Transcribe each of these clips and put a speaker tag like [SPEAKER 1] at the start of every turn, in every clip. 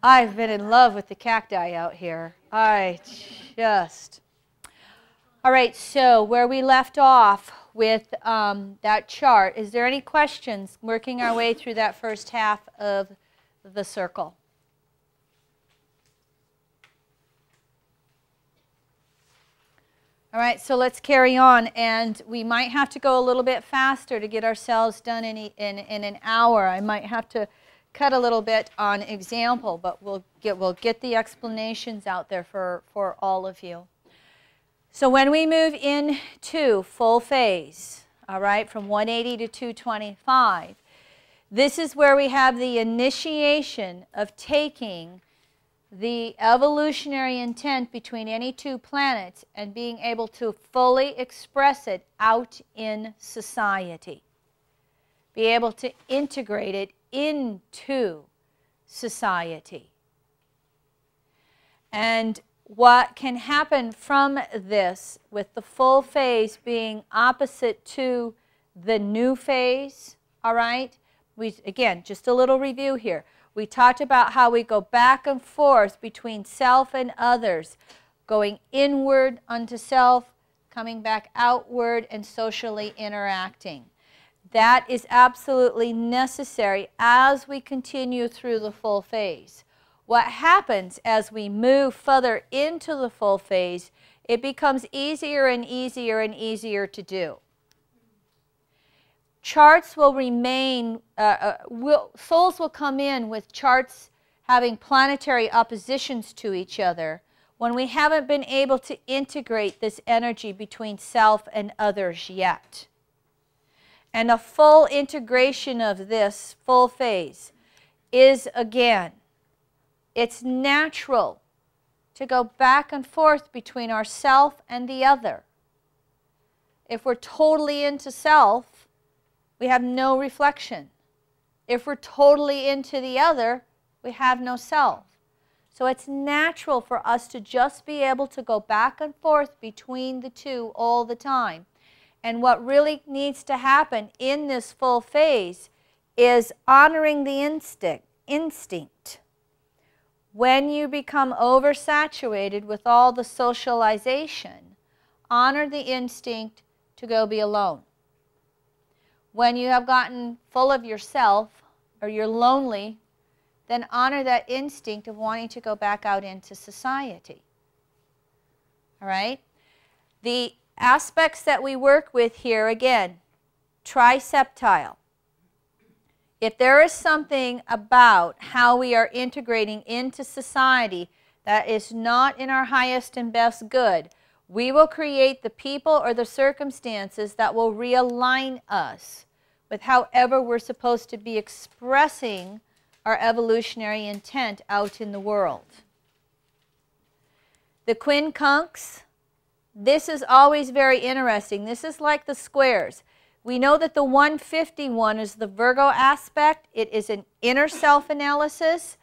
[SPEAKER 1] I've been in love with the cacti out here. All right, so where we left off with that chart, is there any questions working our way through that first half of the circle? All right, so let's carry on, and we might have to go a little bit faster to get ourselves done in an hour. I might have to cut a little bit on example, but we'll get the explanations out there for all of you. So when we move into full phase, all right, from 180 to 225, this is where we have the initiation of taking the evolutionary intent between any two planets and being able to fully express it out in society. Be able to integrate it into society. And what can happen from this, with the full phase being opposite to the new phase, all right? Again, just a little review here. We talked about how we go back and forth between self and others, going inward unto self, coming back outward, and socially interacting. That is absolutely necessary as we continue through the full phase. What happens as we move further into the full phase, it becomes easier and easier and easier to do. Charts will remain, souls will come in with charts having planetary oppositions to each other when we haven't been able to integrate this energy between self and others yet. And a full integration of this full phase is, again, it's natural to go back and forth between ourself and the other. If we're totally into self, we have no reflection. If we're totally into the other, we have no self. So it's natural for us to just be able to go back and forth between the two all the time. And what really needs to happen in this full phase is honoring the instinct. When you become oversaturated with all the socialization, honor the instinct to go be alone. When you have gotten full of yourself or you're lonely, then honor that instinct of wanting to go back out into society. All right? The aspects that we work with here, again, triseptile. If there is something about how we are integrating into society that is not in our highest and best good, we will create the people or the circumstances that will realign us with however we're supposed to be expressing our evolutionary intent out in the world. The quincunx, this is always very interesting. This is like the squares. We know that the 151 is the Virgo aspect. It is an inner self-analysis.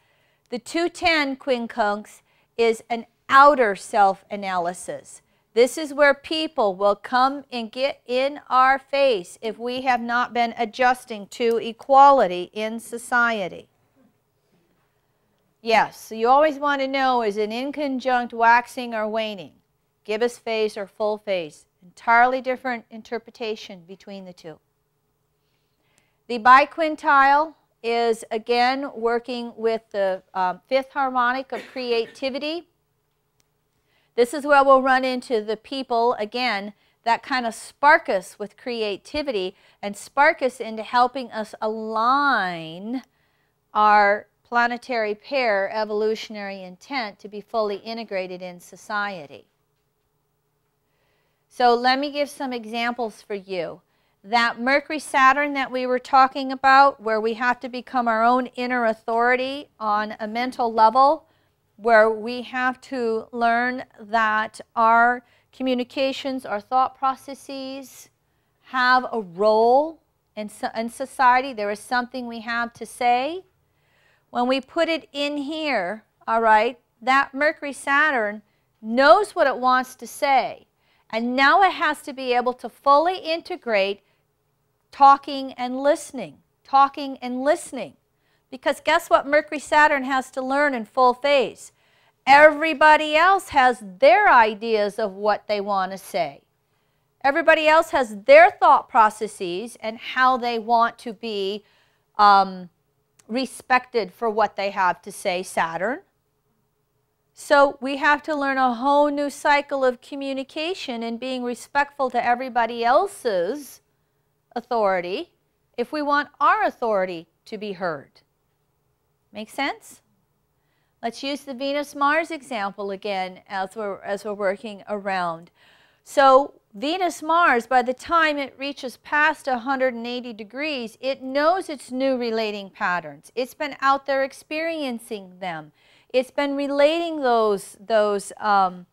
[SPEAKER 1] The 210 quincunx is an outer self-analysis. This is where people will come and get in our face if we have not been adjusting to equality in society. Yes, so you always want to know, is it inconjunct waxing or waning? Gibbous phase or full phase? Entirely different interpretation between the two. The biquintile is, again, working with the fifth harmonic of creativity. This is where we'll run into the people, again, that kind of spark us with creativity and spark us into helping us align our planetary pair evolutionary intent to be fully integrated in society. So let me give some examples for you. That Mercury-Saturn that we were talking about, where we have to become our own inner authority on a mental level, where we have to learn that our communications, our thought processes have a role in society. There is something we have to say. When we put it in here, all right, that Mercury-Saturn knows what it wants to say. And now it has to be able to fully integrate talking and listening, talking and listening. Because guess what Mercury-Saturn has to learn in full phase? Everybody else has their ideas of what they want to say. Everybody else has their thought processes and how they want to be respected for what they have to say, Saturn. So we have to learn a whole new cycle of communication and being respectful to everybody else's authority if we want our authority to be heard. Make sense? Let's use the Venus-Mars example again as we're working around. So Venus-Mars, by the time it reaches past 180 degrees, it knows its new relating patterns. It's been out there experiencing them. It's been relating those giving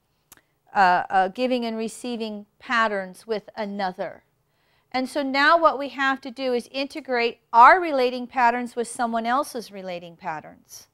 [SPEAKER 1] and receiving patterns with another. And so now what we have to do is integrate our relating patterns with someone else's relating patterns.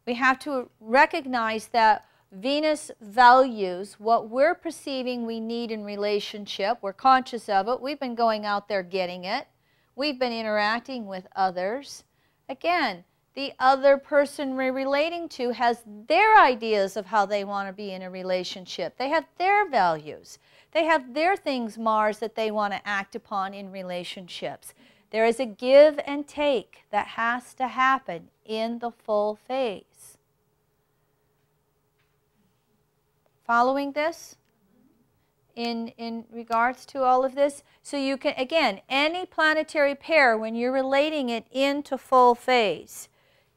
[SPEAKER 1] We have to recognize that Venus values what we're perceiving we need in relationship. We're conscious of it. We've been going out there getting it. We've been interacting with others. Again, the other person we're relating to has their ideas of how they want to be in a relationship. They have their values. They have their things, Mars, that they want to act upon in relationships. There is a give and take that has to happen in the full phase. Following this in regards to all of this? So you can, again, any planetary pair, when you're relating it into full phase,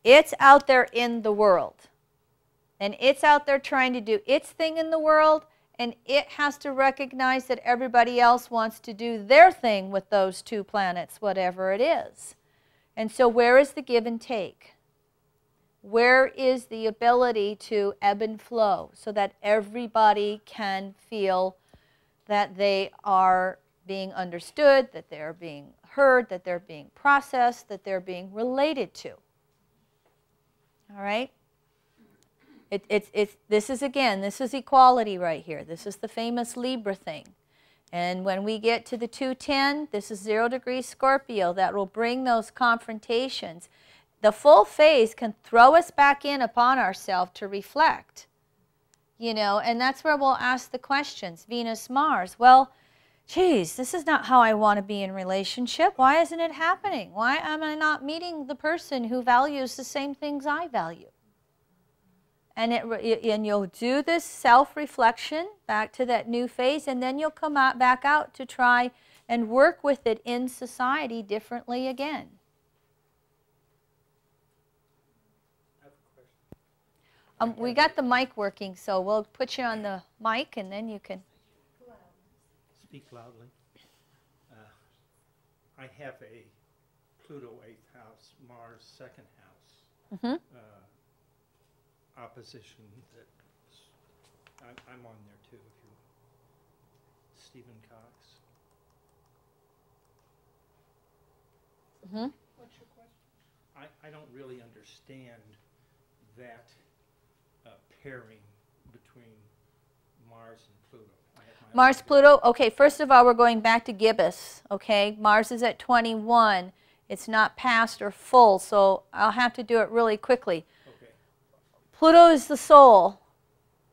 [SPEAKER 1] it's out there in the world. And it's out there trying to do its thing in the world, and it has to recognize that everybody else wants to do their thing with those two planets, whatever it is. And so where is the give and take? Where is the ability to ebb and flow so that everybody can feel that they are being understood, that they're being heard, that they're being processed, that they're being related to? All right? This is, again, this is equality right here. This is the famous Libra thing. And when we get to the 210, this is 0 degrees Scorpio. That will bring those confrontations. The full phase can throw us back in upon ourselves to reflect. You know, and that's where we'll ask the questions. Venus, Mars. Well, geez, this is not how I want to be in relationship. Why isn't it happening? Why am I not meeting the person who values the same things I value? And you'll do this self-reflection back to that new phase, and then you'll come back out to try and work with it in society differently again. We got the mic working, so we'll put you on the mic, and then you can
[SPEAKER 2] speak loudly. I have a Pluto 8th house, Mars 2nd house opposition. That I'm on there too. If you, Stephen Cox. What's your question? I don't really understand that pairing between Mars and Pluto.
[SPEAKER 1] Mars, Pluto, okay, first of all, we're going back to gibbous, okay? Mars is at 21. It's not past or full, so I'll have to do it really quickly.
[SPEAKER 2] Okay.
[SPEAKER 1] Pluto is the soul,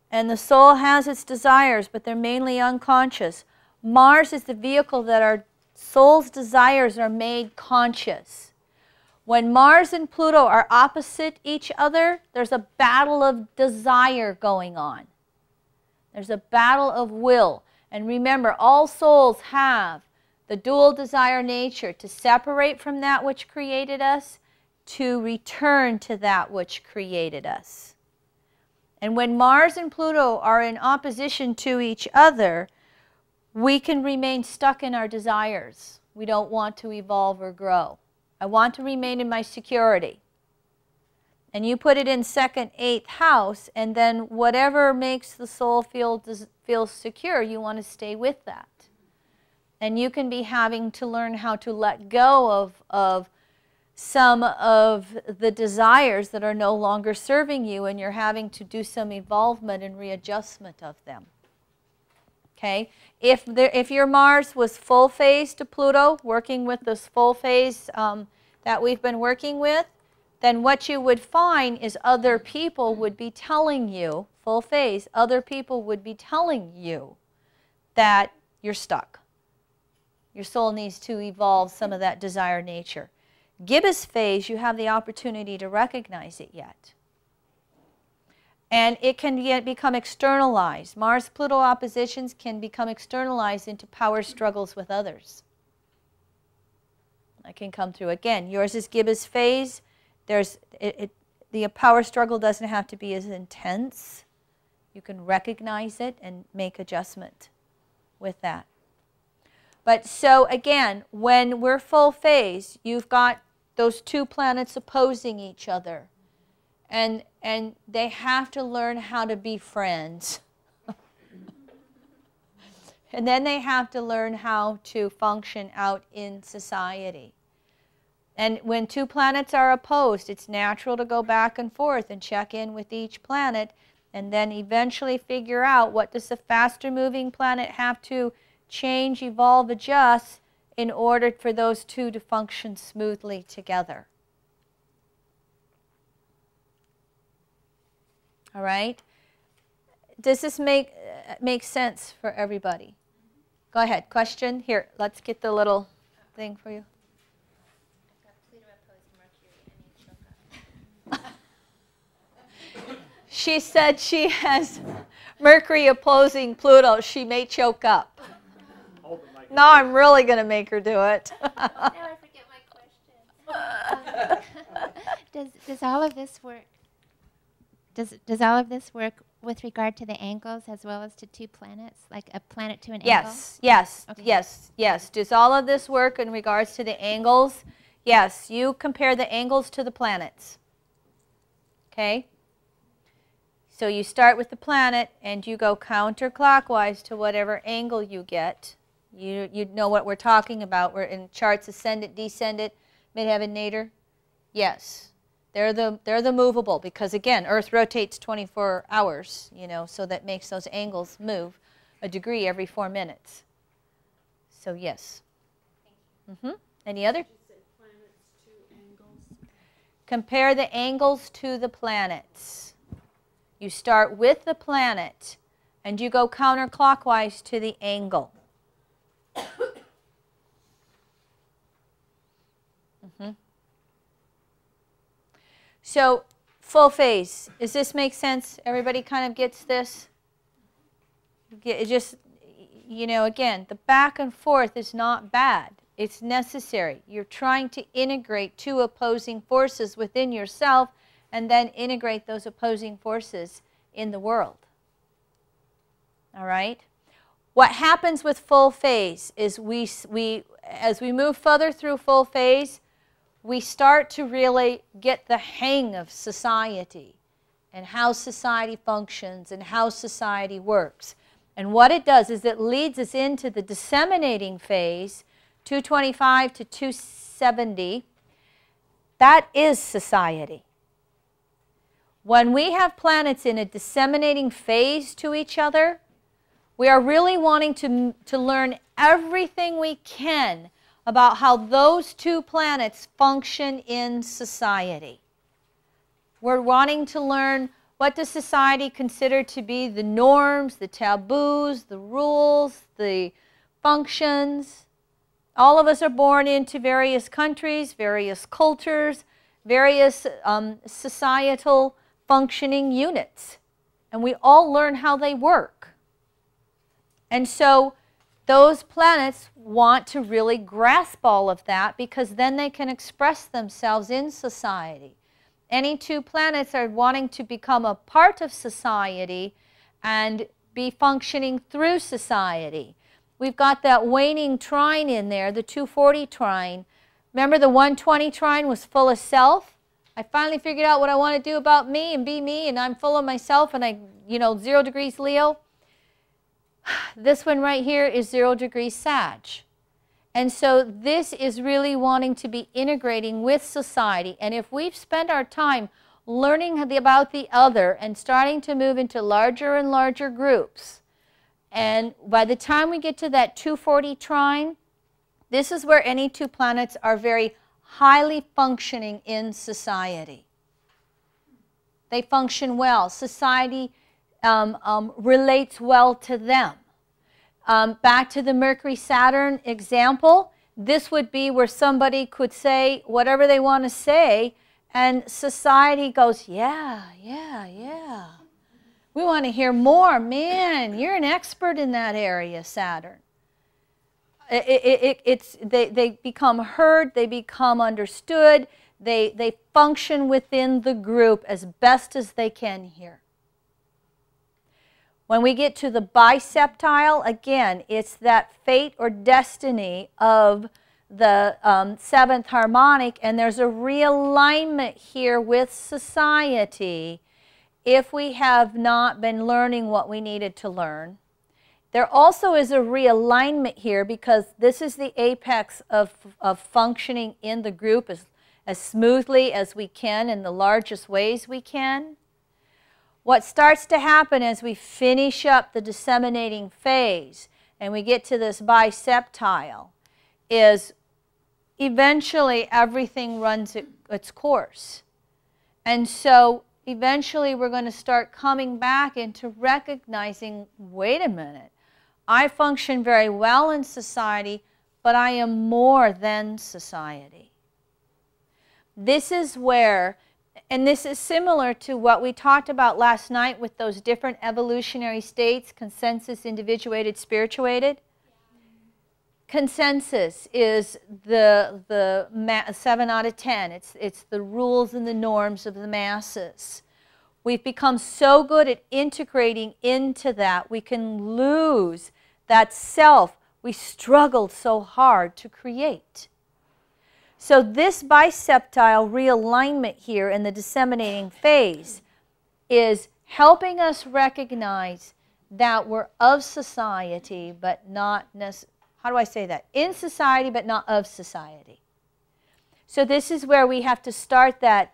[SPEAKER 1] and the soul has its desires, but they're mainly unconscious. Mars is the vehicle that our soul's desires are made conscious. When Mars and Pluto are opposite each other, there's a battle of desire going on. There's a battle of will. And remember, all souls have the dual desire nature to separate from that which created us, to return to that which created us. And when Mars and Pluto are in opposition to each other, we can remain stuck in our desires. We don't want to evolve or grow. I want to remain in my security. And you put it in 2nd, 8th house, and then whatever makes the soul feel secure, you want to stay with that. And you can be having to learn how to let go of some of the desires that are no longer serving you, and you're having to do some evolvement and readjustment of them. Okay? If your Mars was full phase to Pluto, working with this full phase that we've been working with, then what you would find is other people would be telling you, full phase, other people would be telling you that you're stuck. Your soul needs to evolve some of that desire nature. Gibbous phase, you have the opportunity to recognize it yet. And it can become externalized. Mars-Pluto oppositions can become externalized into power struggles with others. That can come through. Again, yours is gibbous phase. The power struggle doesn't have to be as intense. You can recognize it and make adjustment with that. But so again, when we're full phase, you've got those two planets opposing each other. And they have to learn how to be friends. And then they have to learn how to function out in society. And when two planets are opposed, it's natural to go back and forth and check in with each planet and then eventually figure out what does the faster moving planet have to change, evolve, adjust in order for those two to function smoothly together. All right? Does this make sense for everybody? Go ahead. Question? Here, let's get the little thing for you.
[SPEAKER 3] I've got Pluto opposed Mercury. I may choke up.
[SPEAKER 1] She said she has Mercury opposing Pluto. She may choke up. Now I'm really going to make her do it.
[SPEAKER 3] Now I forget my question. Does all of this work? Does all of this work with regard to the angles as well as to two planets, like a planet to an angle?
[SPEAKER 1] Yes,
[SPEAKER 3] Okay.
[SPEAKER 1] yes. Does all of this work in regards to the angles? Yes, you compare the angles to the planets. Okay? So you start with the planet and you go counterclockwise to whatever angle you get. You know what we're talking about. We're in charts, ascendant, descendant, midheaven, nadir. Yes. They're the movable because, again, Earth rotates 24 hours, so that makes those angles move a degree every 4 minutes. So, yes. Any other?
[SPEAKER 4] You said planets to angles.
[SPEAKER 1] Compare the angles to the planets. You start with the planet, and you go counterclockwise to the angle. So, full phase. Does this make sense? Everybody kind of gets this? It just, again, the back and forth is not bad. It's necessary. You're trying to integrate two opposing forces within yourself and then integrate those opposing forces in the world. All right? What happens with full phase is as we move further through full phase, we start to really get the hang of society and how society functions and how society works. And what it does is it leads us into the disseminating phase, 225 to 270. That is society. When we have planets in a disseminating phase to each other, we are really wanting to learn everything we can about how those two planets function in society. We're wanting to learn what does society consider to be the norms, the taboos, the rules, the functions. All of us are born into various countries, various cultures, various societal functioning units. And we all learn how they work. And so those planets want to really grasp all of that because then they can express themselves in society. Any two planets are wanting to become a part of society and be functioning through society. We've got that waning trine in there, the 240 trine. Remember the 120 trine was full of self? I finally figured out what I want to do about me and be me, and I'm full of myself, and 0 degrees Leo. This one right here is 0 degrees Sag. And so this is really wanting to be integrating with society. And if we've spent our time learning about the other and starting to move into larger and larger groups, and by the time we get to that 240 trine, this is where any two planets are very highly functioning in society. They function well. Society relates well to them. Back to the Mercury-Saturn example, this would be where somebody could say whatever they want to say, and society goes, yeah, yeah, yeah. We want to hear more. Man, you're an expert in that area, Saturn. They become heard, they become understood, they function within the group as best as they can here. When we get to the biseptile, again, it's that fate or destiny of the 7th harmonic, and there's a realignment here with society if we have not been learning what we needed to learn. There also is a realignment here because this is the apex of functioning in the group as smoothly as we can in the largest ways we can. What starts to happen as we finish up the disseminating phase and we get to this biseptile is eventually everything runs its course. And so eventually we're going to start coming back into recognizing, wait a minute, I function very well in society, but I am more than society. This is where, and this is similar to what we talked about last night with those different evolutionary states, consensus, individuated, spirituated. Consensus is the 7 out of 10. It's the rules and the norms of the masses. We've become so good at integrating into that, we can lose that self we struggled so hard to create. So this biseptile realignment here in the disseminating phase is helping us recognize that we're of society, but not necessarily, how do I say that? In society, but not of society. So this is where we have to start that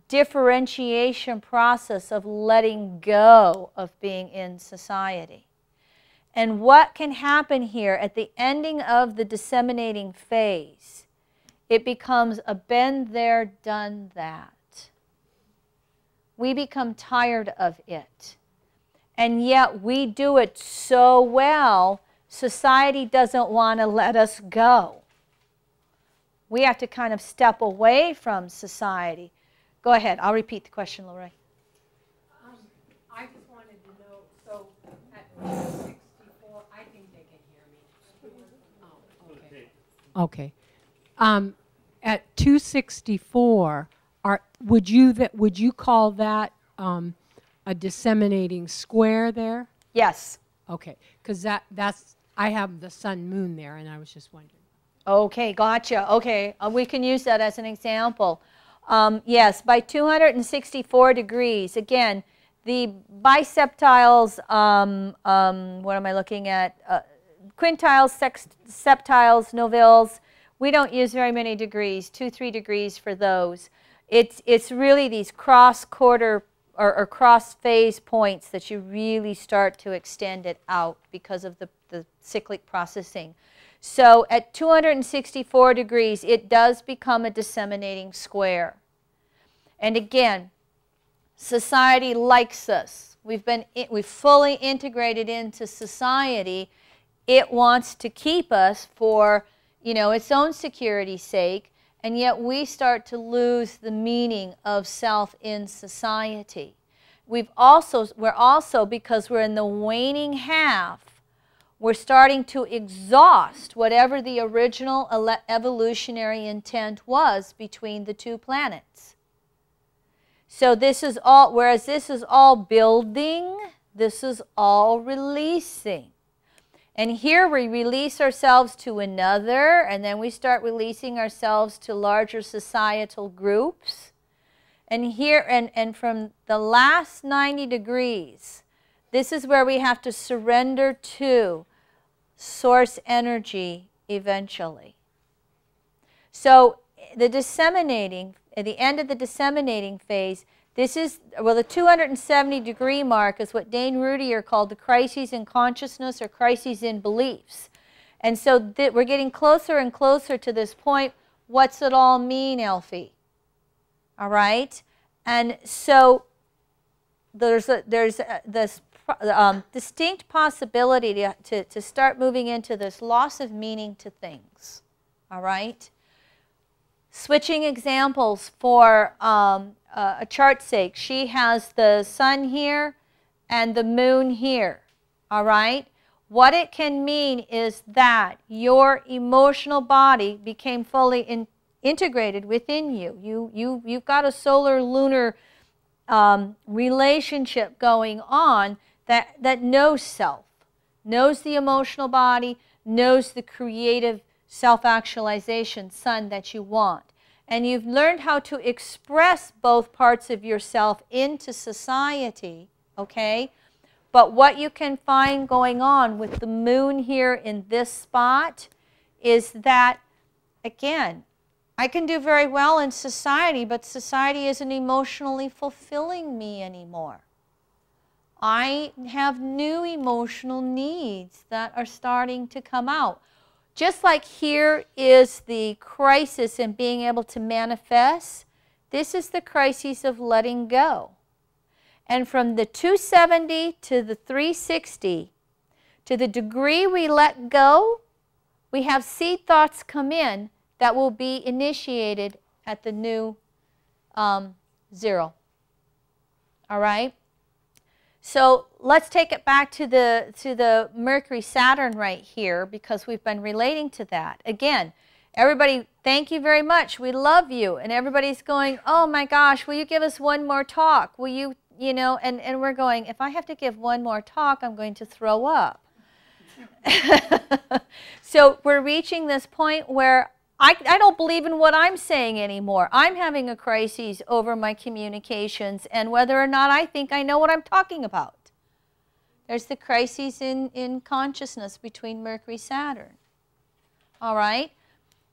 [SPEAKER 1] differentiation process of letting go of being in society. And what can happen here at the ending of the disseminating phase? It becomes a been there, done that. We become tired of it. And yet we do it so well, society doesn't want to let us go. We have to kind of step away from society. Go ahead. I'll repeat the question, Lorraine.
[SPEAKER 5] I just wanted to know, so at 264, I think they can hear me. Oh, okay. Okay. At 264, would you call that a disseminating square there?
[SPEAKER 1] Yes.
[SPEAKER 5] Okay, because that's I have the sun moon there, and I was just wondering.
[SPEAKER 1] Okay, gotcha. Okay, we can use that as an example. Yes, by 264 degrees, again, the biseptiles, what am I looking at? Quintiles, septiles, novilles, we don't use very many degrees, 2-3 degrees for those. It's really these cross-quarter or cross-phase points that you really start to extend it out because of the cyclic processing. So at 264 degrees, it does become a disseminating square. And again, society likes us. We've fully integrated into society. It wants to keep us for, its own security's sake, and yet we start to lose the meaning of self in society. We're also, because we're in the waning half, we're starting to exhaust whatever the original evolutionary intent was between the two planets. So this is all, whereas this is all building, this is all releasing. And here we release ourselves to another, and then we start releasing ourselves to larger societal groups. And here, and from the last 90 degrees, this is where we have to surrender to source energy eventually. So the disseminating, at the end of the disseminating phase, this is, well, the 270 degree mark is what Dane Rudier called the crises in consciousness or crises in beliefs. And so we're getting closer and closer to this point What's it all mean, Elfie? All right? And so there's this distinct possibility to start moving into this loss of meaning to things. All right? Switching examples for a chart's sake. She has the sun here and the moon here. All right? What it can mean is that your emotional body became fully integrated within you. You've got a solar-lunar relationship going on that knows self, knows the emotional body, knows the creative self-actualization sun that you want. And you've learned how to express both parts of yourself into society, okay? But what you can find going on with the moon here in this spot is that, again, I can do very well in society, but society isn't emotionally fulfilling me anymore. I have new emotional needs that are starting to come out. Just like here is the crisis in being able to manifest, this is the crisis of letting go. And from the 270 to the 360, to the degree we let go, we have seed thoughts come in that will be initiated at the new 0. All right? So let's take it back to the Mercury-Saturn right here, because we've been relating to that. Again, everybody, thank you very much. We love you. And everybody's going, oh my gosh, will you give us one more talk? Will you, you know, and we're going, if I have to give one more talk, I'm going to throw up. So we're reaching this point where I don't believe in what I'm saying anymore. I'm having a crisis over my communications and whether or not I think I know what I'm talking about. There's the crisis in consciousness between Mercury-Saturn. All right?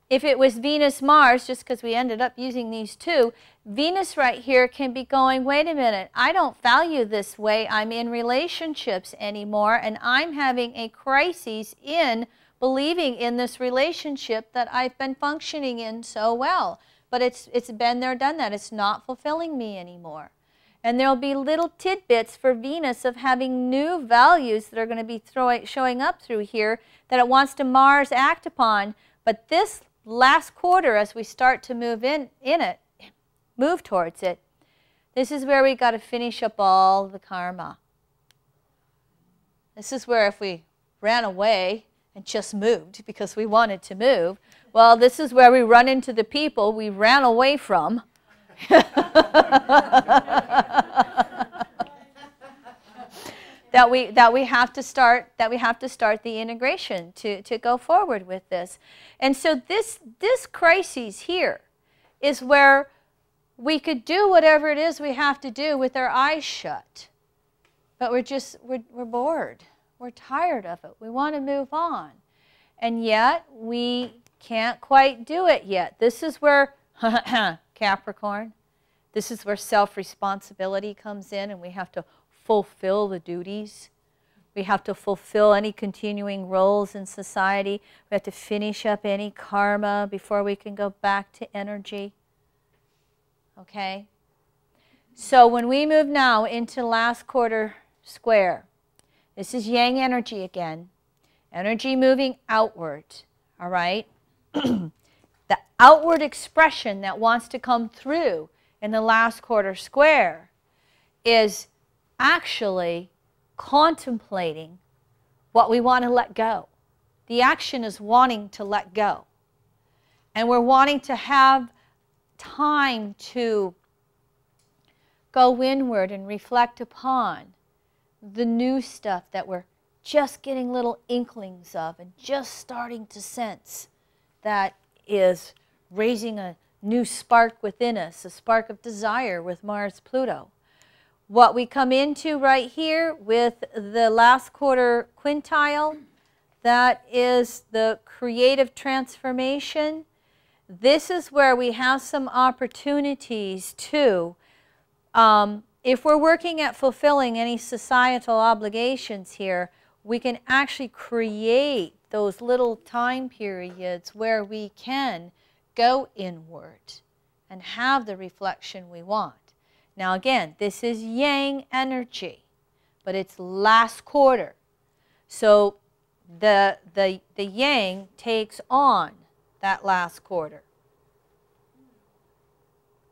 [SPEAKER 1] If it was Venus-Mars, just because we ended up using these two, Venus right here can be going, wait a minute, I don't value this way I'm in relationships anymore, and I'm having a crisis in believing in this relationship that I've been functioning in so well. But it's been there, done that. It's not fulfilling me anymore. And there'll be little tidbits for Venus of having new values that are going to be showing up through here that it wants to Mars act upon. But this last quarter, as we start to move move towards it, this is where we got to finish up all the karma. This is where if we ran away and just moved because we wanted to move, well, this is where we run into the people we ran away from. that we have to start the integration to go forward with this. And so this crisis here is where we could do whatever it is we have to do with our eyes shut. But we're bored. We're tired of it. We want to move on. And yet, we can't quite do it yet. This is where, Capricorn, this is where self-responsibility comes in, and we have to fulfill the duties. We have to fulfill any continuing roles in society. We have to finish up any karma before we can go back to energy. Okay? So when we move now into last quarter square, this is yang energy again. Energy moving outward, all right? The outward expression that wants to come through in the last quarter square is actually contemplating what we want to let go. The action is wanting to let go. And we're wanting to have time to go inward and reflect upon the new stuff that we're just getting little inklings of and just starting to sense that is raising a new spark within us, a spark of desire with Mars-Pluto. What we come into right here with the last quarter quintile, that is the creative transformation. This is where we have some opportunities to if we're working at fulfilling any societal obligations here, we can actually create those little time periods where we can go inward and have the reflection we want. Now again, this is yang energy, but it's last quarter. So the yang takes on that last quarter.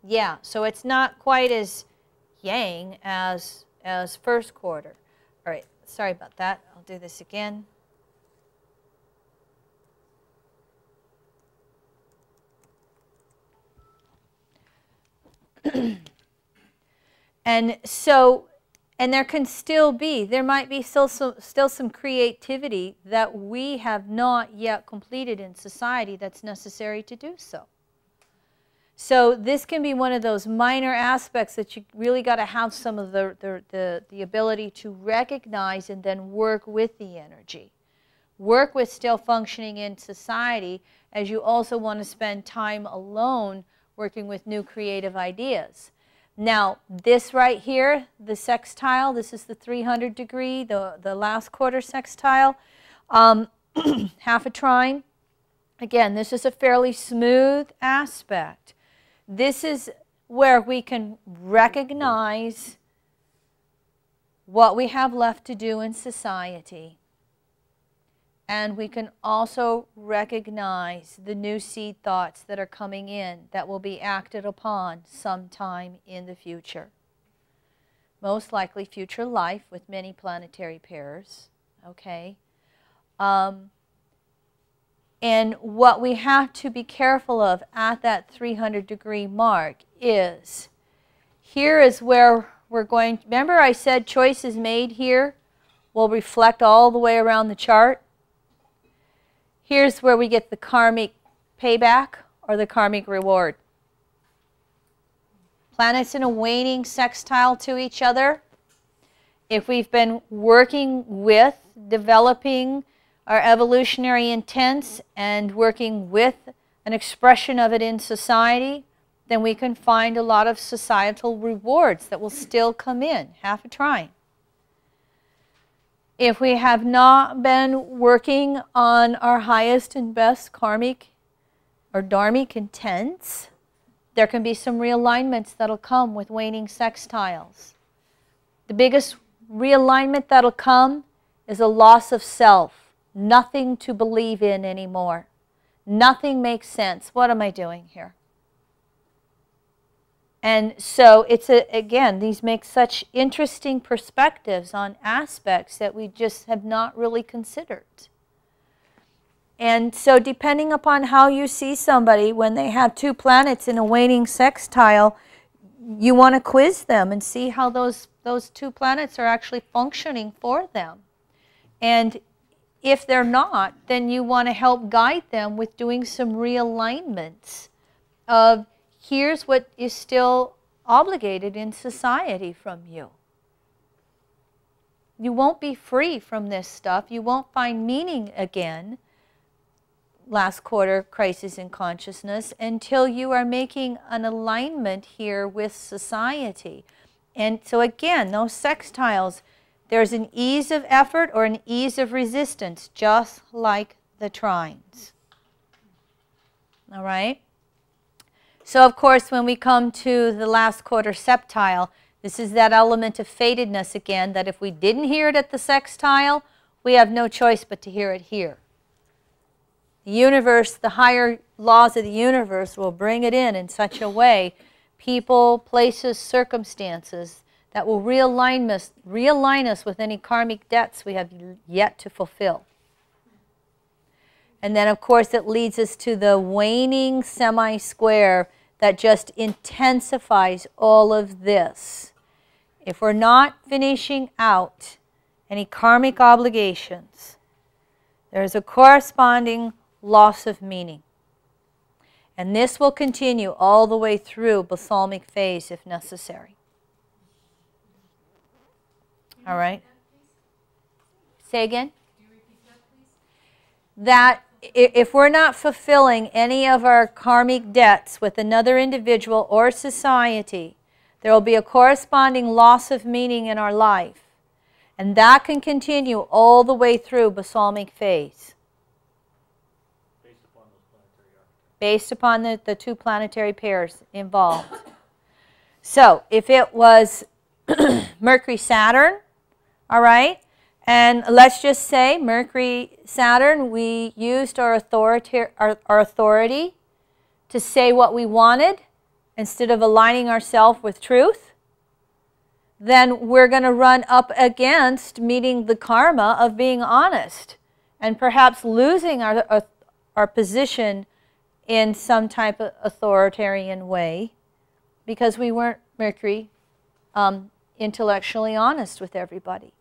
[SPEAKER 1] Yeah, so it's not quite as yang as first quarter. All right, sorry about that. I'll do this again. And so, and there can still be, there might be still some creativity that we have not yet completed in society that's necessary to do so. So this can be one of those minor aspects that you really got to have some of the ability to recognize and then work with the energy. Work with still functioning in society, as you also want to spend time alone working with new creative ideas. Now, this right here, the sextile, this is the 300 degree, the last quarter sextile, half a trine. Again, this is a fairly smooth aspect. This is where we can recognize what we have left to do in society. And we can also recognize the new seed thoughts that are coming in that will be acted upon sometime in the future. Most likely future life with many planetary pairs. Okay? And what we have to be careful of at that 300 degree mark is, here is where we're going, remember I said choices made here will reflect all the way around the chart? Here's where we get the karmic payback or the karmic reward. Planets in a waning sextile to each other. If we've been working with developing our evolutionary intents and working with an expression of it in society, then we can find a lot of societal rewards that will still come in, half a trine. If we have not been working on our highest and best karmic or dharmic intents, there can be some realignments that'll come with waning sextiles. The biggest realignment that'll come is a loss of self. Nothing to believe in anymore. Nothing makes sense. What am I doing here? And so it's again, these make such interesting perspectives on aspects that we just have not really considered. And so depending upon how you see somebody, when they have two planets in a waning sextile, you want to quiz them and see how those two planets are actually functioning for them. And if they're not, then you want to help guide them with doing some realignments of, here's what is still obligated in society from you. You won't be free from this stuff. You won't find meaning again, last quarter crisis in consciousness, until you are making an alignment here with society. And so again, those sextiles, there's an ease of effort or an ease of resistance, just like the trines. All right? So of course, when we come to the last quarter septile, this is that element of fatedness again, that if we didn't hear it at the sextile, we have no choice but to hear it here. The universe, the higher laws of the universe will bring it in such a way, people, places, circumstances, that will realign us with any karmic debts we have yet to fulfill. And then, of course, it leads us to the waning semi-square that just intensifies all of this. If we're not finishing out any karmic obligations, there's a corresponding loss of meaning. And this will continue all the way through balsamic phase if necessary. All right? Say again? That if we're not fulfilling any of our karmic debts with another individual or society, there will be a corresponding loss of meaning in our life. And that can continue all the way through balsamic phase. based upon the two planetary pairs involved. So if it was Mercury-Saturn, all right, and let's just say Mercury-Saturn, we used our authority to say what we wanted instead of aligning ourselves with truth, then we're going to run up against meeting the karma of being honest and perhaps losing our position in some type of authoritarian way because we weren't Mercury intellectually honest with everybody.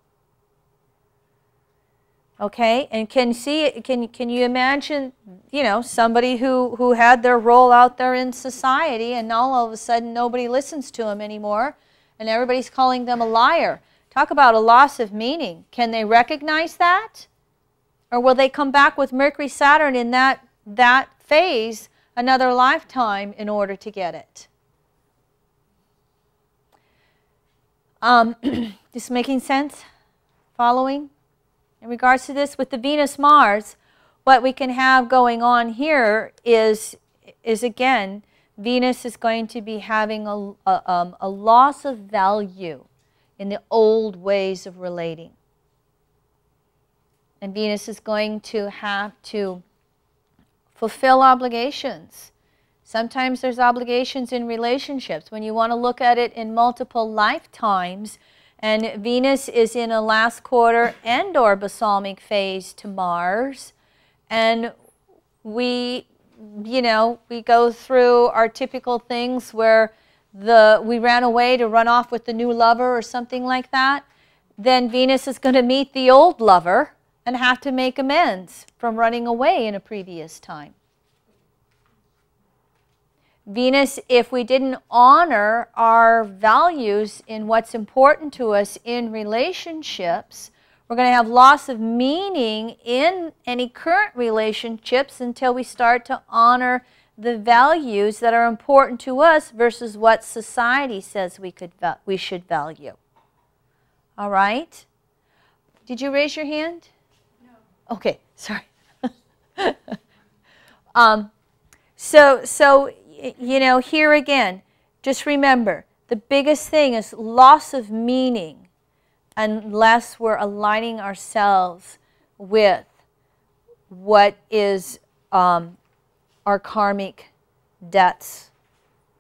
[SPEAKER 1] Okay, and can you imagine, you know, somebody who had their role out there in society and now all of a sudden nobody listens to them anymore and everybody's calling them a liar. Talk about a loss of meaning. Can they recognize that? Or will they come back with Mercury-Saturn in that phase another lifetime in order to get it? This making sense? Following? In regards to this, with the Venus-Mars, what we can have going on here is again, Venus is going to be having a loss of value in the old ways of relating. And Venus is going to have to fulfill obligations. Sometimes there's obligations in relationships. When you want to look at it in multiple lifetimes, and Venus is in a last quarter and/or balsamic phase to Mars, and we go through our typical things where we ran away to run off with the new lover or something like that. Then Venus is going to meet the old lover and have to make amends from running away in a previous time. Venus, if we didn't honor our values in what's important to us in relationships, we're going to have loss of meaning in any current relationships until we start to honor the values that are important to us versus what society says we should value. All right? Did you raise your hand? No. Okay, sorry. So you know, here again, just remember, the biggest thing is loss of meaning unless we're aligning ourselves with what is our karmic debts,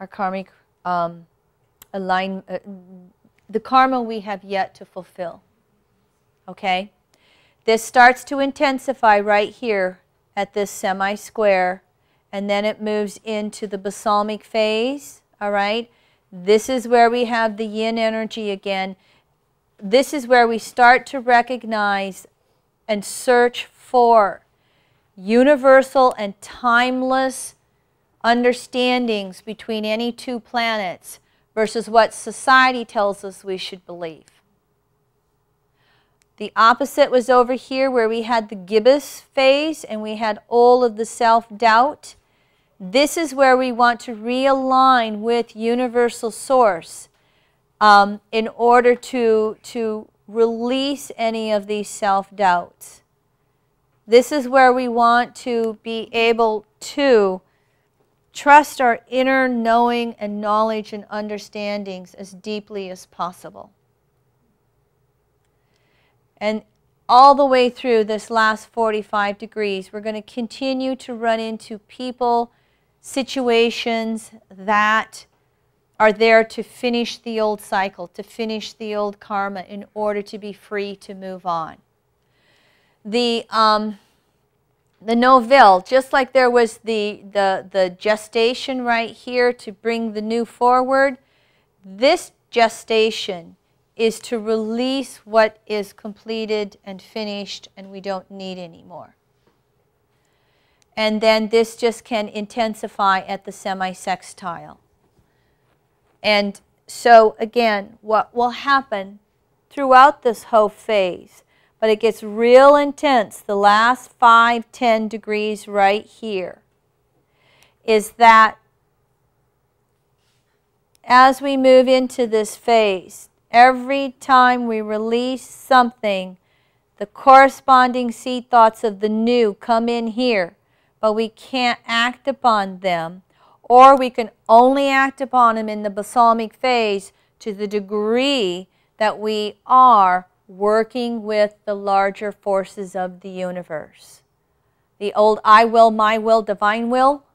[SPEAKER 1] our karmic the karma we have yet to fulfill. Okay? This starts to intensify right here at this semi-square, and then it moves into the balsamic phase, all right? This is where we have the yin energy again. This is where we start to recognize and search for universal and timeless understandings between any two planets versus what society tells us we should believe. The opposite was over here where we had the gibbous phase and we had all of the self-doubt. This is where we want to realign with universal source in order to release any of these self-doubts. This is where we want to be able to trust our inner knowing and knowledge and understandings as deeply as possible. And all the way through this last 45 degrees, we're going to continue to run into people, situations that are there to finish the old cycle, to finish the old karma in order to be free to move on. The novelle, just like there was the gestation right here to bring the new forward, this gestation is to release what is completed and finished and we don't need anymore. And then this just can intensify at the semi-sextile. And so again, what will happen throughout this whole phase, but it gets real intense, the last 5-10 degrees right here, is that as we move into this phase, every time we release something, the corresponding seed thoughts of the new come in here. but we can't act upon them, or we can only act upon them in the balsamic phase to the degree that we are working with the larger forces of the universe. The old I will, my will, divine will,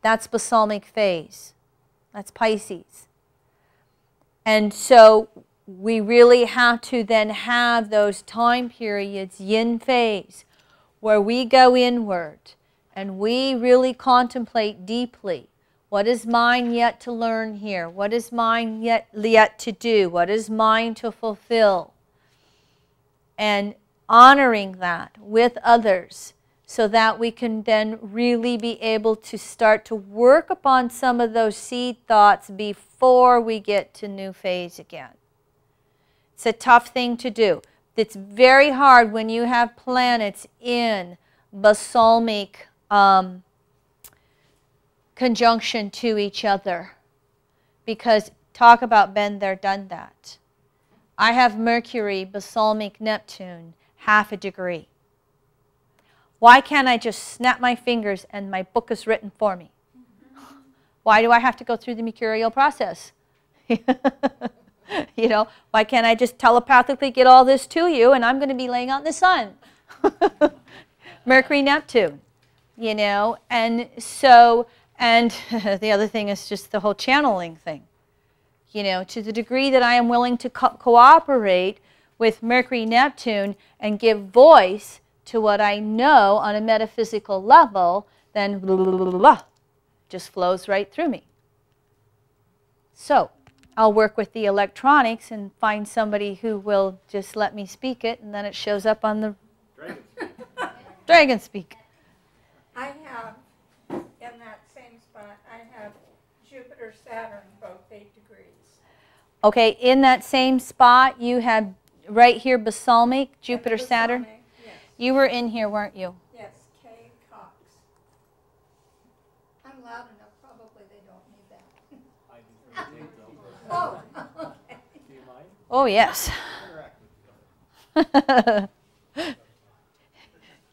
[SPEAKER 1] that's balsamic phase. That's Pisces. And so we really have to then have those time periods, yin phase, where we go inward and we really contemplate deeply. What is mine yet to learn here? What is mine yet to do? What is mine to fulfill? And honoring that with others so that we can then really be able to start to work upon some of those seed thoughts before we get to new phase again. It's a tough thing to do. It's very hard when you have planets in balsamic conjunction to each other, because talk about been there, done that. I have Mercury, balsamic Neptune, 1/2 degree. Why can't I just snap my fingers and my book is written for me? Why do I have to go through the mercurial process? You know, why can't I just telepathically get all this to you and I'm going to be laying out in the sun? Mercury, Neptune, you know, and so, and the other thing is just the whole channeling thing. You know, to the degree that I am willing to cooperate with Mercury, Neptune and give voice to what I know on a metaphysical level, then blah, blah, blah, blah, blah, just flows right through me. So I'll work with the electronics and find somebody who will just let me speak it, and then it shows up on the Dragon Speak.
[SPEAKER 6] I have, in that same spot, I have Jupiter, Saturn, both 8 degrees.
[SPEAKER 1] Okay, in that same spot, you have right here balsamic, Jupiter, Saturn.
[SPEAKER 6] Balsamic, yes.
[SPEAKER 1] You were in here, weren't you?
[SPEAKER 6] Yes, K. Cox. I'm loud enough, probably they don't need that.
[SPEAKER 2] I do take those.
[SPEAKER 6] Oh, okay.
[SPEAKER 2] Do you mind?
[SPEAKER 1] Oh, yes.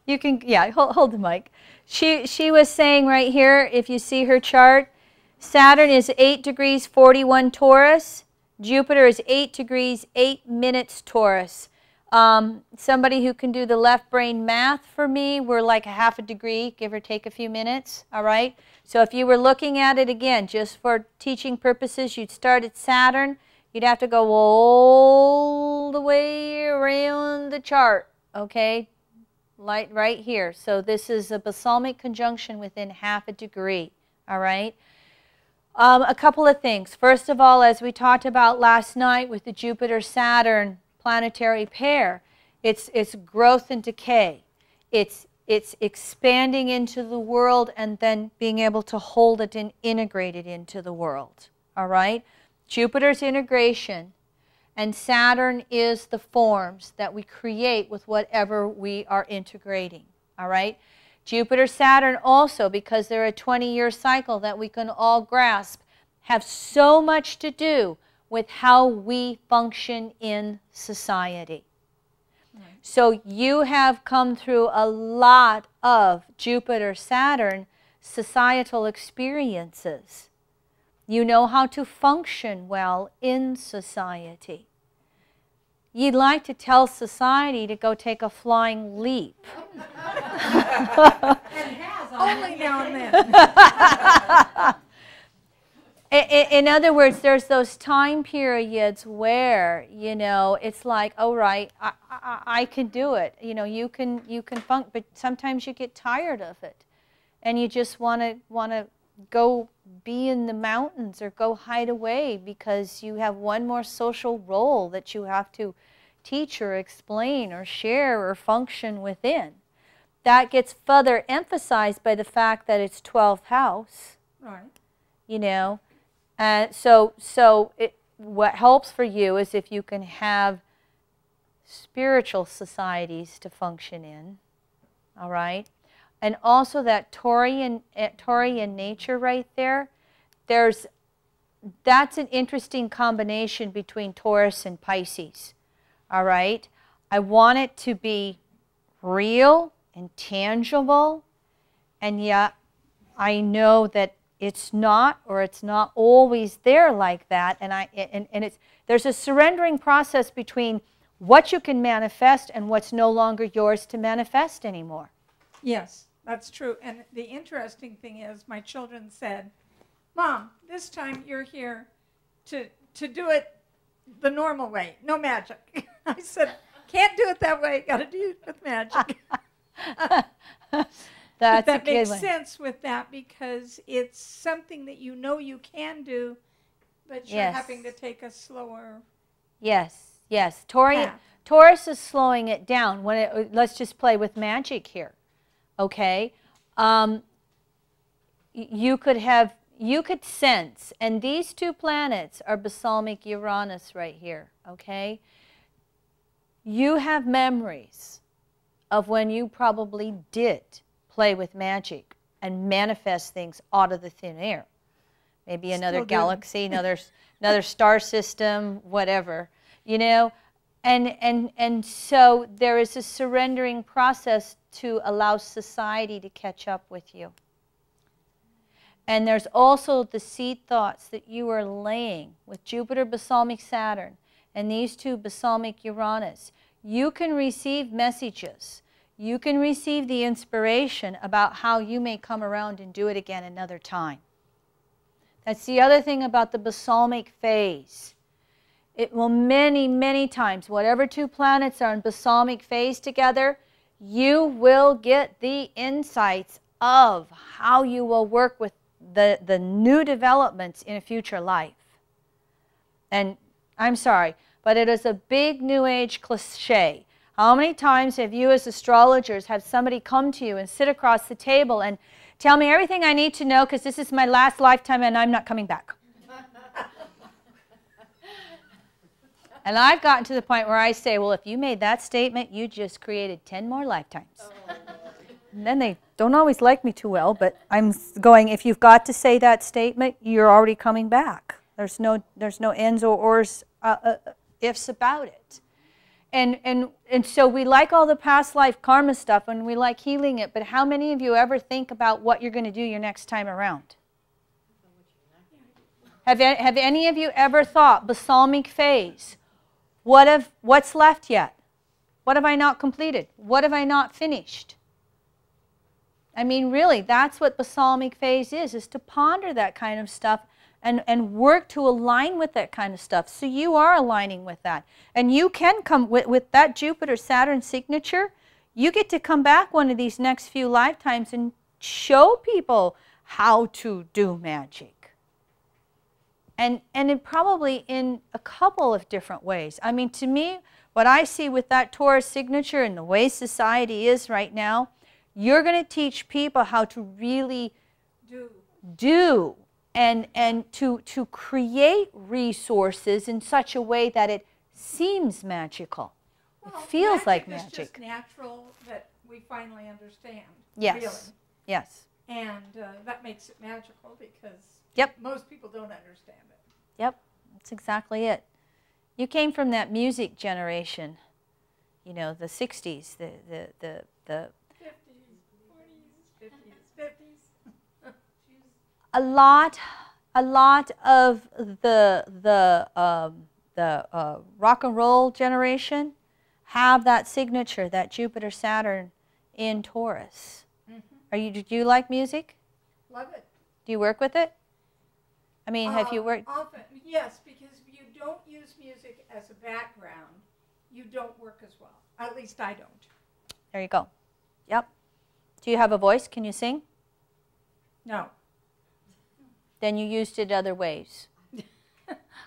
[SPEAKER 1] You can, yeah, hold the mic. She was saying right here, if you see her chart, Saturn is 8 degrees 41 Taurus. Jupiter is 8 degrees 8 minutes Taurus. Somebody who can do the left brain math for me, we're like 1/2 degree, give or take a few minutes, all right? So if you were looking at it again, just for teaching purposes, you'd start at Saturn. You'd have to go all the way around the chart, okay? Like right here. So this is a balsamic conjunction within 1/2 degree, all right? A couple of things. First of all, as we talked about last night with the Jupiter-Saturn planetary pair, it's growth and decay. It's expanding into the world and then being able to hold it and integrate it into the world, all right? Jupiter's integration, and Saturn is the forms that we create with whatever we are integrating, all right? Jupiter, Saturn also, because they're a 20-year cycle that we can all grasp, have so much to do with how we function in society. Right. So you have come through a lot of Jupiter, Saturn societal experiences. You know how to function well in society. You'd like to tell society to go take a flying leap.
[SPEAKER 6] Only now and then.
[SPEAKER 1] In other words, there's those time periods where, you know, it's like, oh, right, I can do it. You know, you can function, but sometimes you get tired of it. And you just want to go be in the mountains or go hide away because you have one more social role that you have to teach or explain or share or function within. That gets further emphasized by the fact that it's 12th house.
[SPEAKER 6] Right.
[SPEAKER 1] You know, so what helps for you is if you can have spiritual societies to function in, all right? And also that Taurian nature right there, that's an interesting combination between Taurus and Pisces, all right? I want it to be real and tangible And yet, I know that it's not, or it's not always there like that. And there's a surrendering process between what you can manifest and what's no longer yours to manifest anymore.
[SPEAKER 6] Yes, that's true. And the interesting thing is, my children said, Mom, this time you're here to do it the normal way, no magic. I said, can't do it that way, got to do it with magic.
[SPEAKER 1] That's
[SPEAKER 6] that
[SPEAKER 1] a good
[SPEAKER 6] makes
[SPEAKER 1] one.
[SPEAKER 6] sense with that, because it's something that you know you can do, but you're
[SPEAKER 1] Yes.
[SPEAKER 6] having to take a slower
[SPEAKER 1] Yes, yes.
[SPEAKER 6] path.
[SPEAKER 1] Taurus is slowing it down. Let's just play with magic here, okay? You could sense, and these two planets are balsamic Uranus right here, okay? You have memories of when you probably did play with magic and manifest things out of the thin air. Maybe another
[SPEAKER 6] Still do.
[SPEAKER 1] galaxy, another star system, whatever, you know? And so there is a surrendering process to allow society to catch up with you. And there's also the seed thoughts that you are laying with Jupiter, balsamic Saturn, and these two balsamic Uranus. You can receive messages. You can receive the inspiration about how you may come around and do it again another time. That's the other thing about the balsamic phase. It will many, many times, whatever two planets are in balsamic phase together, you will get the insights of how you will work with the new developments in a future life. And I'm sorry, but it is a big New Age cliche. How many times have you as astrologers had somebody come to you and sit across the table and tell me everything I need to know because this is my last lifetime and I'm not coming back? And I've gotten to the point where I say, well, if you made that statement, you just created 10 more lifetimes. And then they don't always like me too well, but I'm going, if you've got to say that statement, you're already coming back. There's no ends or ors, ifs about it. And so we like all the past life karma stuff and we like healing it, but how many of you ever think about what you're going to do your next time around? Have any of you ever thought, balsamic phase, what's left yet? What have I not completed? What have I not finished? I mean, really, that's what balsamic phase is to ponder that kind of stuff and work to align with that kind of stuff. So you are aligning with that. And you can come with that Jupiter-Saturn signature, you get to come back one of these next few lifetimes and show people how to do magic. And probably in a couple of different ways. I mean, to me, what I see with that Taurus signature and the way society is right now, you're going to teach people how to really do and to create resources in such a way that it seems magical. It feels like magic.
[SPEAKER 6] It's just natural that we finally understand.
[SPEAKER 1] Yes.
[SPEAKER 6] Really.
[SPEAKER 1] Yes.
[SPEAKER 6] And that makes it magical because most people don't understand it.
[SPEAKER 1] Yep. That's exactly it. You came from that music generation, you know, the 60s, the
[SPEAKER 6] 50s, 40s, 50s, 50s.
[SPEAKER 1] a lot of the rock and roll generation have that signature, that Jupiter Saturn in Taurus. Mm-hmm. Do you like music?
[SPEAKER 6] Love it.
[SPEAKER 1] Do you work with it? I mean, have you worked?
[SPEAKER 6] Often, yes, because if you don't use music as a background, you don't work as well. At least I don't.
[SPEAKER 1] There you go. Yep. Do you have a voice? Can you sing?
[SPEAKER 6] No.
[SPEAKER 1] Then you used it other ways.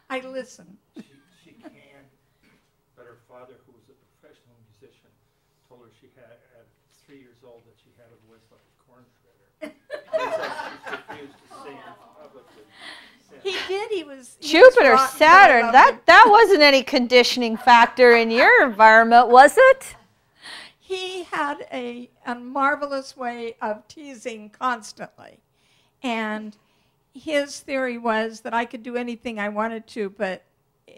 [SPEAKER 6] I listen.
[SPEAKER 2] She can, but her father, who was a professional musician, told her she had, at 3 years old, that she had a voice like a corn shredder. She refused to sing publicly.
[SPEAKER 6] He did. He was
[SPEAKER 1] Jupiter,
[SPEAKER 6] rotten,
[SPEAKER 1] Saturn, that wasn't any conditioning factor in your environment, was it?
[SPEAKER 6] He had a marvelous way of teasing constantly. And his theory was that I could do anything I wanted to, but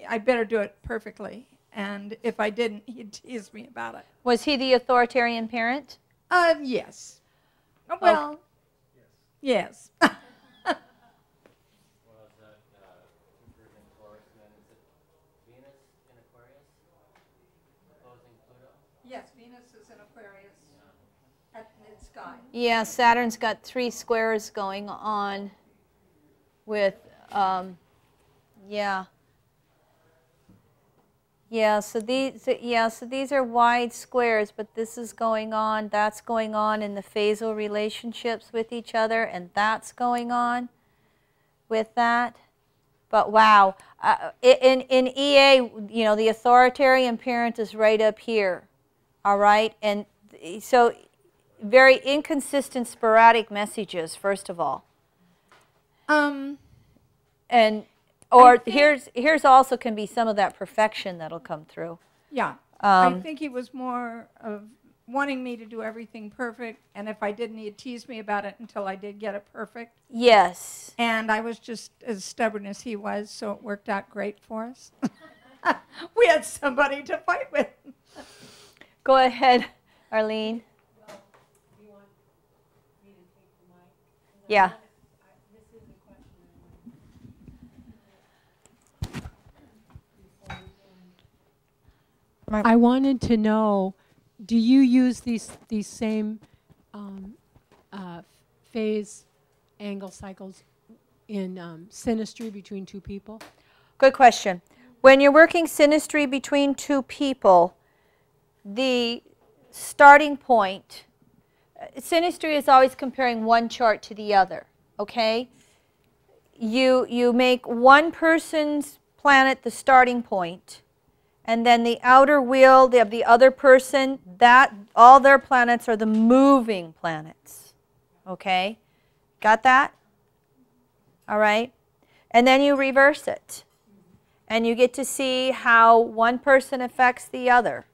[SPEAKER 6] I better do it perfectly. And if I didn't, he'd tease me about it.
[SPEAKER 1] Was he the authoritarian parent?
[SPEAKER 6] Yes. Well, Yes.
[SPEAKER 7] Well, is that Jupiter in Taurus, and then is it Venus in Aquarius, opposing Pluto?
[SPEAKER 6] Yes, Venus is in Aquarius at mid-sky.
[SPEAKER 1] Yeah, Saturn's got 3 squares going on with, yeah. Yeah, so these are wide squares, but this is going on, that's going on in the phasal relationships with each other, and that's going on with that. But wow, in EA, you know, the authoritarian parent is right up here, all right? And so very inconsistent, sporadic messages, first of all. And or here's also can be some of that perfection that'll come through.
[SPEAKER 6] Yeah, I think he was more of wanting me to do everything perfect, and if I didn't, he'd tease me about it until I did get it perfect.
[SPEAKER 1] Yes.
[SPEAKER 6] And I was just as stubborn as he was, so it worked out great for us. We had somebody to fight with.
[SPEAKER 1] Go ahead, Arlene.
[SPEAKER 5] Well, do you want me to take the mic?
[SPEAKER 1] Yeah.
[SPEAKER 5] This is a question I wanted to know, do you use these same phase angle cycles in synastry between two people?
[SPEAKER 1] Good question. When you're working synastry between two people, the starting point, synastry is always comparing one chart to the other, okay? You make one person's planet the starting point, and then the outer wheel of the other person, that all their planets are the moving planets, okay? Got that? All right? And then you reverse it. And you get to see how one person affects the other,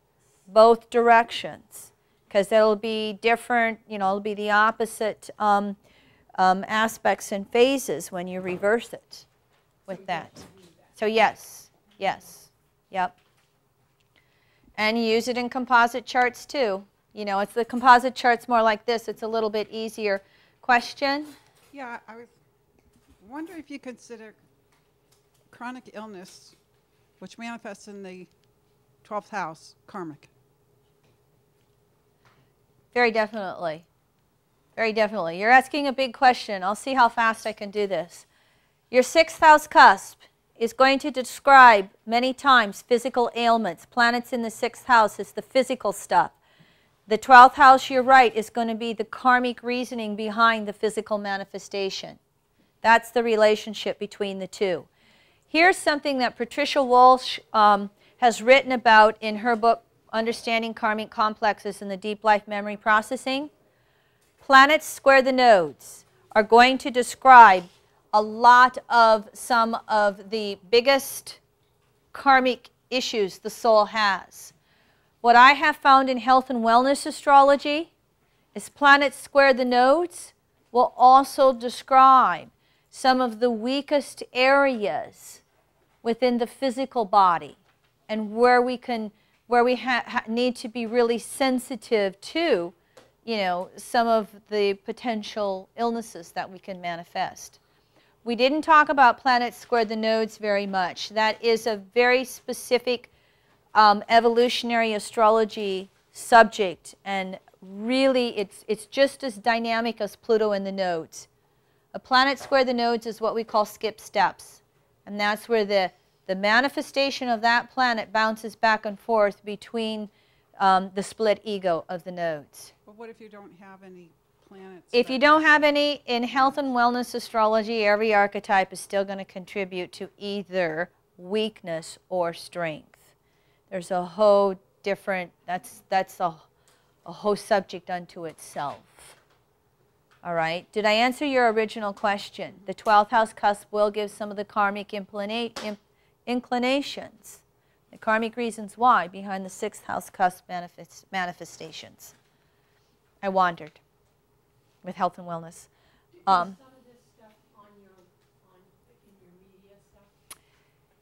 [SPEAKER 1] both directions. Because it'll be different, you know, it'll be the opposite aspects and phases when you reverse it with that. So yes, yes, yep. And you use it in composite charts too. You know, it's the composite charts more like this. It's a little bit easier. Question?
[SPEAKER 8] Yeah, I was wondering if you consider chronic illness, which manifests in the 12th house, karmic.
[SPEAKER 1] Very definitely. Very definitely. You're asking a big question. I'll see how fast I can do this. Your 6th house cusp is going to describe many times physical ailments. Planets in the 6th house is the physical stuff. The 12th house, you're right, is going to be the karmic reasoning behind the physical manifestation. That's the relationship between the two. Here's something that Patricia Walsh has written about in her book, Understanding Karmic Complexes in the Deep Life Memory Processing. Planets square the nodes are going to describe a lot of some of the biggest karmic issues the soul has. What I have found in health and wellness astrology is planets square the nodes will also describe some of the weakest areas within the physical body and where we need to be really sensitive to, you know, some of the potential illnesses that we can manifest. We didn't talk about planets square the nodes very much. That is a very specific evolutionary astrology subject, and really it's just as dynamic as Pluto and the nodes. A planet square the nodes is what we call skip steps, and that's where the manifestation of that planet bounces back and forth between the split ego of the nodes.
[SPEAKER 8] But what if you don't have any planets?
[SPEAKER 1] If you don't have any, in health and wellness astrology, every archetype is still going to contribute to either weakness or strength. There's a whole different, that's a whole subject unto itself. All right, did I answer your original question? The 12th house cusp will give some of the karmic inclinations, the karmic reasons why behind the 6th house cusp manifestations. I wandered with health and wellness.
[SPEAKER 5] Some of this stuff in your media stuff?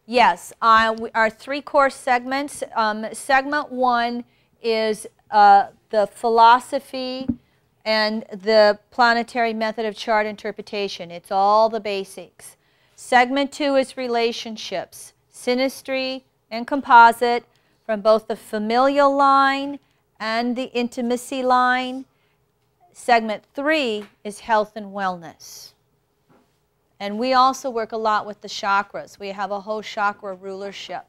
[SPEAKER 1] Yes, our 3 core segments. Segment 1 is the philosophy and the planetary method of chart interpretation. It's all the basics. Segment 2 is relationships, synastry and composite from both the familial line and the intimacy line. Segment 3 is health and wellness. And we also work a lot with the chakras. We have a whole chakra rulership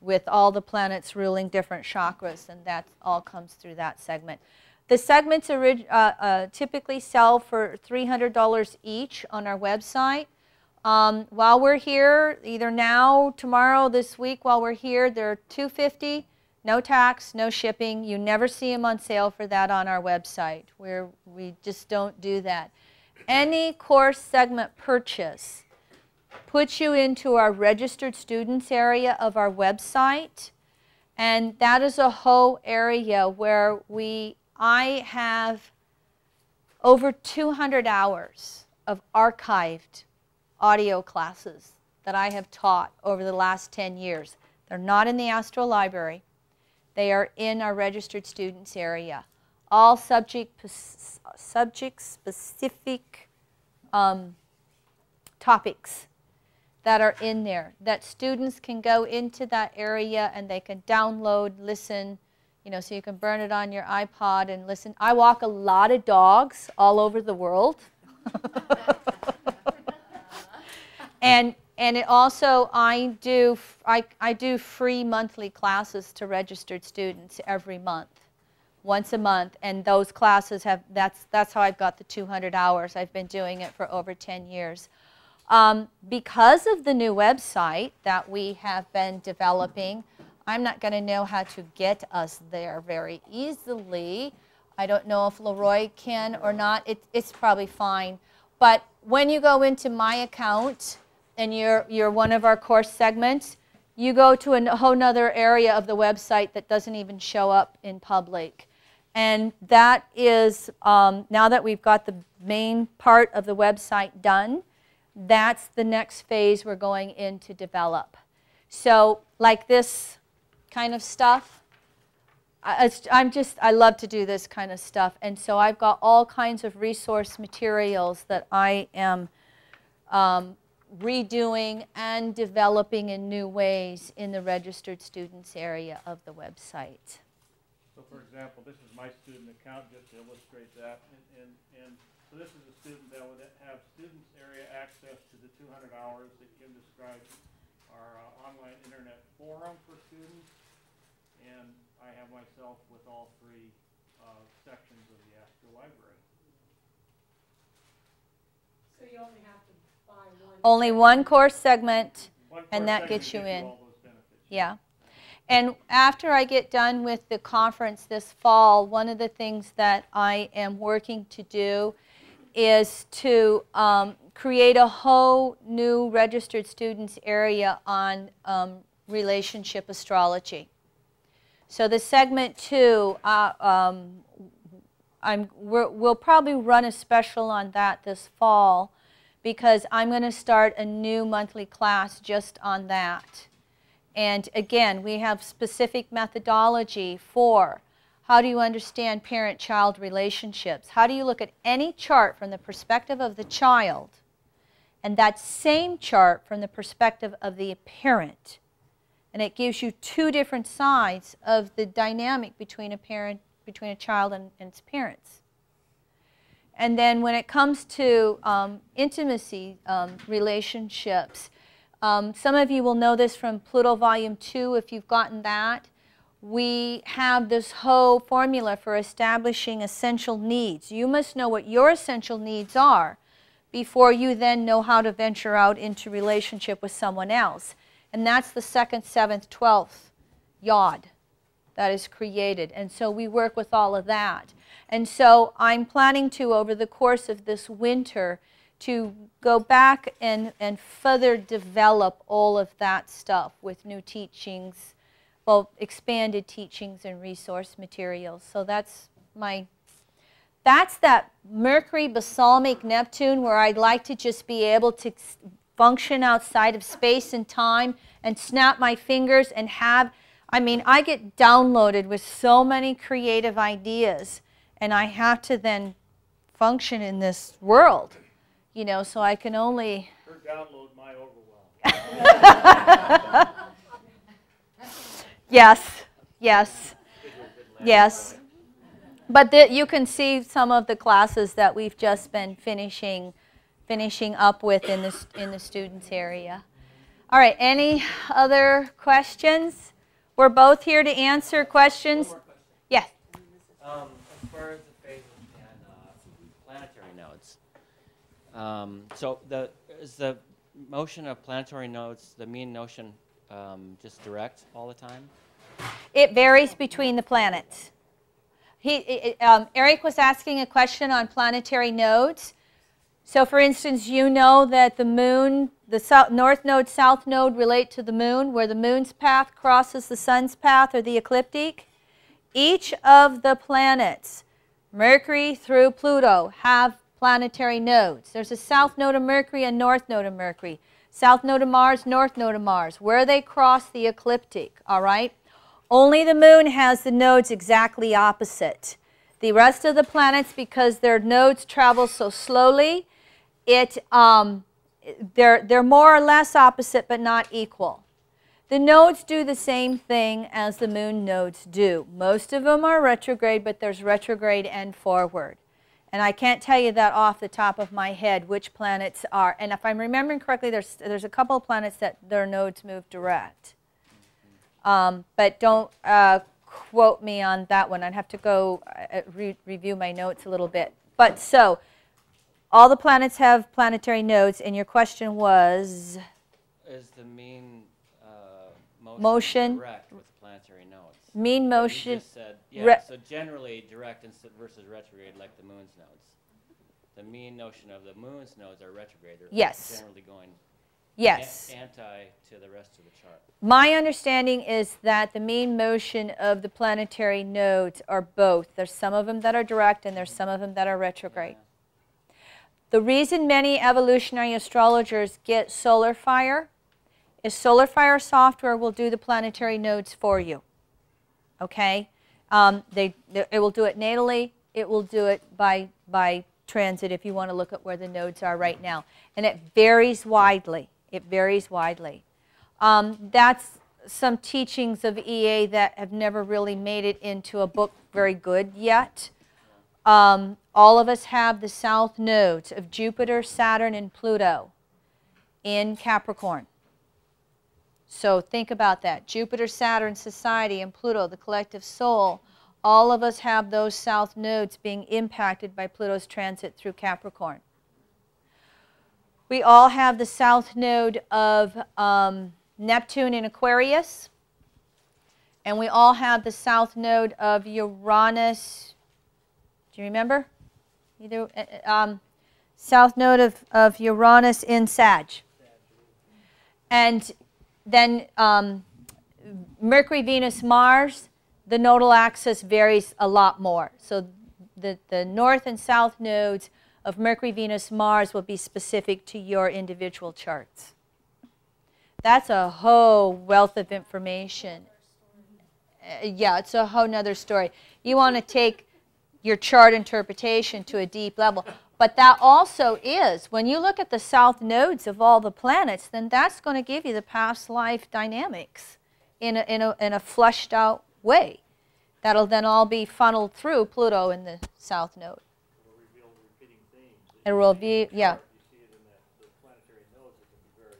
[SPEAKER 1] with all the planets ruling different chakras, and that all comes through that segment. The segments typically sell for $300 each on our website. While we're here, either now, tomorrow, this week, while we're here, they're $250, no tax, no shipping. You never see them on sale for that on our website. We just don't do that. Any course segment purchase puts you into our registered students area of our website, and that is a whole area where I have over 200 hours of archived audio classes that I have taught over the last 10 years. They're not in the Astral Library. They are in our registered students area. All subject-specific topics that are in there, that students can go into that area and they can download, listen, so you can burn it on your iPod and listen. I walk a lot of dogs all over the world. And it also, I do free monthly classes to registered students every month, once a month, and those classes that's how I've got the 200 hours. I've been doing it for over 10 years. Because of the new website that we have been developing, I'm not going to know how to get us there very easily. I don't know if Leroy can or not. It's probably fine. But when you go into my account and you're one of our course segments, you go to a whole nother area of the website that doesn't even show up in public. And that is, now that we've got the main part of the website done, that's the next phase we're going in to develop. So like this kind of stuff, I love to do this kind of stuff. And so I've got all kinds of resource materials that I am redoing and developing in new ways in the registered students area of the website.
[SPEAKER 2] So for example, this is my student account, just to illustrate that. And so this is a student that would have students area access to the 200 hours that Kim described, our online internet forum for students, and I have myself with all three sections of the Astral Library.
[SPEAKER 5] So you only have to buy one.
[SPEAKER 1] Only one course segment,
[SPEAKER 2] Course
[SPEAKER 1] and that
[SPEAKER 2] segment
[SPEAKER 1] gets you in.
[SPEAKER 2] all those benefits.
[SPEAKER 1] Yeah. And after I get done with the conference this fall, one of the things that I am working to do is to create a whole new registered students area on relationship astrology. So the segment 2, we'll probably run a special on that this fall, because I'm going to start a new monthly class just on that. And again, we have specific methodology for how do you understand parent-child relationships? How do you look at any chart from the perspective of the child and that same chart from the perspective of the parent? And it gives you two different sides of the dynamic between a child and its parents. And then when it comes to intimacy relationships, some of you will know this from Pluto Volume 2 if you've gotten that. We have this whole formula for establishing essential needs. You must know what your essential needs are before you then know how to venture out into relationship with someone else. And that's the 2nd, 7th, 12th yod that is created. And so we work with all of that. And so I'm planning to, over the course of this winter, to go back and further develop all of that stuff with new teachings, well, expanded teachings and resource materials. So that's that Mercury, Balsamic, Neptune, where I'd like to just be able to function outside of space and time and snap my fingers and have, I get downloaded with so many creative ideas. and I have to then function in this world, you know, so I can only...
[SPEAKER 2] Her download my overwhelm.
[SPEAKER 1] Yes, yes, yes. But you can see some of the classes that we've just been finishing up with in the students area. All right, any other questions? We're both here to answer questions. Yes.
[SPEAKER 7] As far as the phases and planetary nodes, so is the motion of planetary nodes, the mean motion, just direct all the time?
[SPEAKER 1] It varies between the planets. Eric was asking a question on planetary nodes. So for instance, you know that the moon, the north node, south node relate to the moon, where the moon's path crosses the sun's path, or the ecliptic. Each of the planets, Mercury through Pluto, have planetary nodes. There's a south node of Mercury and north node of Mercury. South node of Mars, north node of Mars, where they cross the ecliptic, all right? Only the moon has the nodes exactly opposite. The rest of the planets, because their nodes travel so slowly, they're more or less opposite but not equal. The nodes do the same thing as the moon nodes do. Most of them are retrograde, but there's retrograde and forward. And I can't tell you that off the top of my head which planets are. And if I'm remembering correctly, there's a couple of planets that their nodes move direct. But don't quote me on that one. I'd have to go review my notes a little bit. But so, all the planets have planetary nodes, and your question was?
[SPEAKER 7] Is the mean
[SPEAKER 1] motion
[SPEAKER 7] direct with planetary nodes?
[SPEAKER 1] Mean motion.
[SPEAKER 7] You just said, yeah, so generally direct versus retrograde like the moon's nodes. The mean notion of the moon's nodes are retrograde. They're generally going anti to the rest of the chart.
[SPEAKER 1] My understanding is that the mean motion of the planetary nodes are both. There's some of them that are direct and there's some of them that are retrograde. Yeah. The reason many evolutionary astrologers get solar fire is solar fire software will do the planetary nodes for you. Okay? It will do it natally. It will do it by transit if you want to look at where the nodes are right now. And it varies widely. It varies widely. That's some teachings of EA that have never really made it into a book very good yet. All of us have the south nodes of Jupiter, Saturn, and Pluto in Capricorn. So think about that. Jupiter, Saturn, society, and Pluto, the collective soul. All of us have those south nodes being impacted by Pluto's transit through Capricorn. We all have the south node of Neptune in Aquarius. And we all have the south node of Uranus. Do you remember? South node of Uranus in Sag. And then Mercury, Venus, Mars, the nodal axis varies a lot more. So the north and south nodes of Mercury, Venus, Mars will be specific to your individual charts. That's a whole wealth of information. Yeah, it's a whole nother story. You want to take your chart interpretation to a deep level. But that also is, when you look at the south nodes of all the planets, then that's going to give you the past life dynamics in a flushed out way. That'll then all be funneled through Pluto in the south node.
[SPEAKER 2] It'll reveal the repeating themes.
[SPEAKER 1] It will be, yeah.
[SPEAKER 2] You see it in the planetary nodes, it can be very...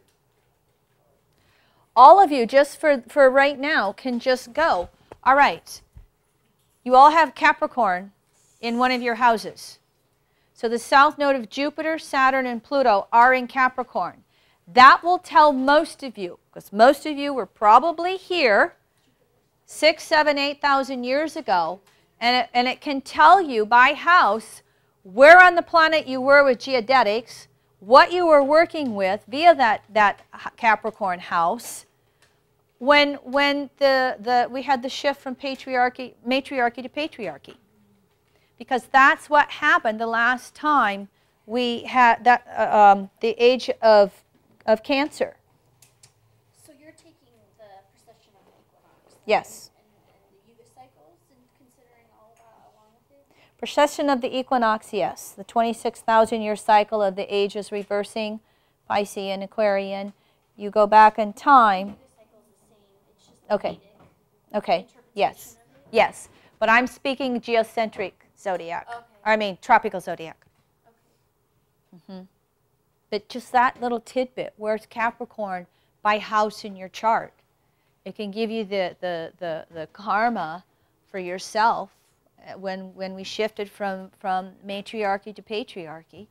[SPEAKER 1] All of you, just for right now, can just go. All right. You all have Capricorn in one of your houses. So the south node of Jupiter, Saturn, and Pluto are in Capricorn. That will tell most of you, because most of you were probably here 6, 7, 8,000 years ago, and it can tell you by house where on the planet you were with geodetics, what you were working with via that Capricorn house, when we had the shift from matriarchy to patriarchy. Because that's what happened the last time we had the age of Cancer.
[SPEAKER 9] So you're taking the precession of the equinox?
[SPEAKER 1] Yes.
[SPEAKER 9] And the Yuga cycles and considering all of that along with it?
[SPEAKER 1] Precession of the equinox, yes. The 26,000-year cycle of the ages reversing, Piscean and Aquarian. You go back in time. Okay. Okay. Yes. Yes. But I'm speaking geocentric zodiac.
[SPEAKER 9] Okay.
[SPEAKER 1] I mean, tropical zodiac.
[SPEAKER 9] Okay.
[SPEAKER 1] But just that little tidbit, where's Capricorn by house in your chart? It can give you the karma for yourself when we shifted from matriarchy to patriarchy.